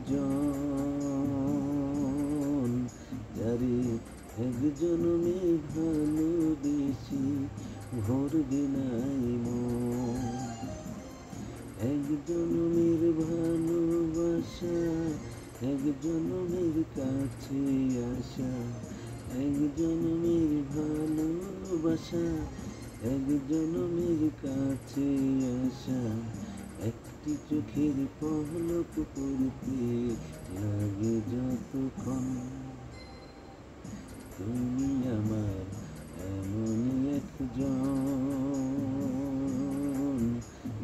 একজন, যারে এক জনমে ভালোবেসে ভরবে নাই মন। এক জনমের ভালোবাসা, এক জনমের কাছে আসা, এক জনমের ভালোবাসা, এক জনমের কাছে আসা। একটি চোখের পলক পড়তে লাগে যতক্ষণ, তুমি আমার এমনই একজন,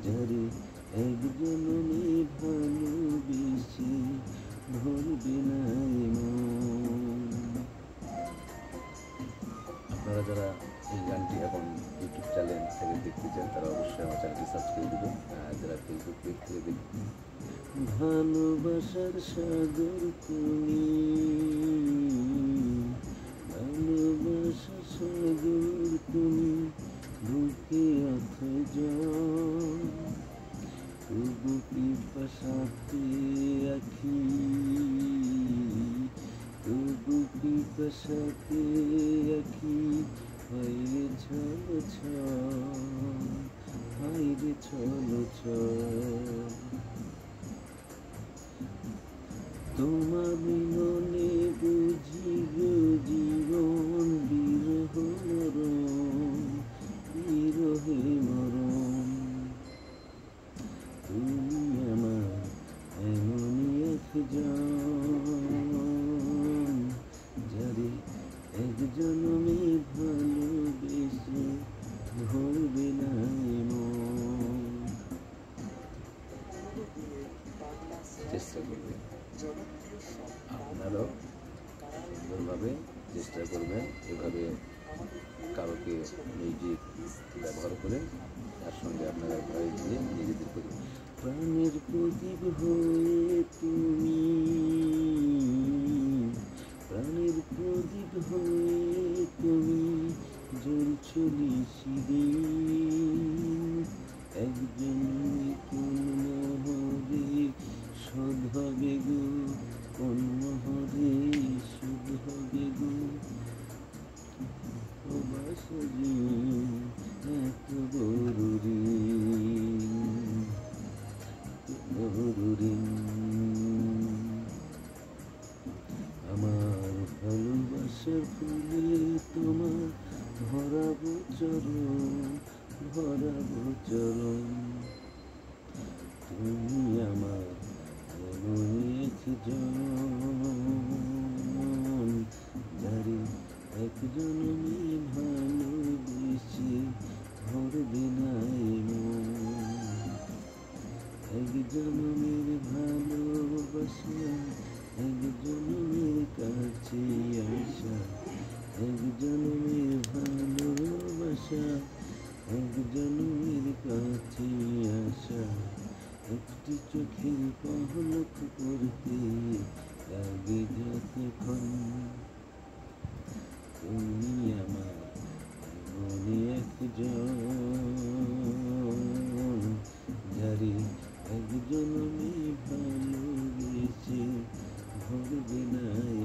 যারে এক জনমে ভালোবেসে ভরবে নাই মন। আপনারা যারা এই গানটি এখন ইউটিউব চ্যানেল থেকে দেখতে চান তারা অবশ্যই আমার চ্যানেলটি সাবস্ক্রাইব দেবেন। যারা ফেসবুক পেজ থেকে দেখবেন, ভালোবাসার সাগর তুমি, ভালোবাসার সাগর তুমি, বুকে অথচ তবু পিপাসাতে আখি, তবু পিপাসাতে আখি হয়ে ছল ছল, হায়রে ছল ছল। তোমার মিলনে বুঝি গো জীবন বিরহ মরণ, বিরহে মরণ। তুমি আমার এমনই একজন, যারে এক জনমে ভালোবেসে ভরবে নাই মন। চেষ্টা করবেন, আপনারাও সুন্দরভাবে চেষ্টা করবেন এভাবে কারোকে মিউজিক ব্যবহার করে তার সঙ্গে আপনারা ভয়েস দিয়ে নিজেদের করবেন। প্রাণের প্রদীপ হয়ে তুমি, প্রাণের প্রদীপ হয়ে তুমি জ্বলছো নিশিদিন। একজন কোন মোহরে শোধ হবে গো, কোন মোহরে শোধ হবে গো। ও বাসরি এত বড় ঋণ, বড় ঋণ। আমার ভালোবাসার ফুলে তোমার ভরাবো চরণ, ভরাবো চরণ। তুমি আমার এমনই একজন, যারে এক জনমে ভালোবেসে ভরবে নাই মন। এক জনমের ভালোবাসা, এক জনমের কাছে আসা, এক জনমের ভালোবাসা, এক জনমের কাছে আসা। একটি চোখের পলক পড়তে লাগে যতক্ষণ, তুমি আমার এমনই একজন, যারে এক জনমে ভালোবেসে ভরবে নাই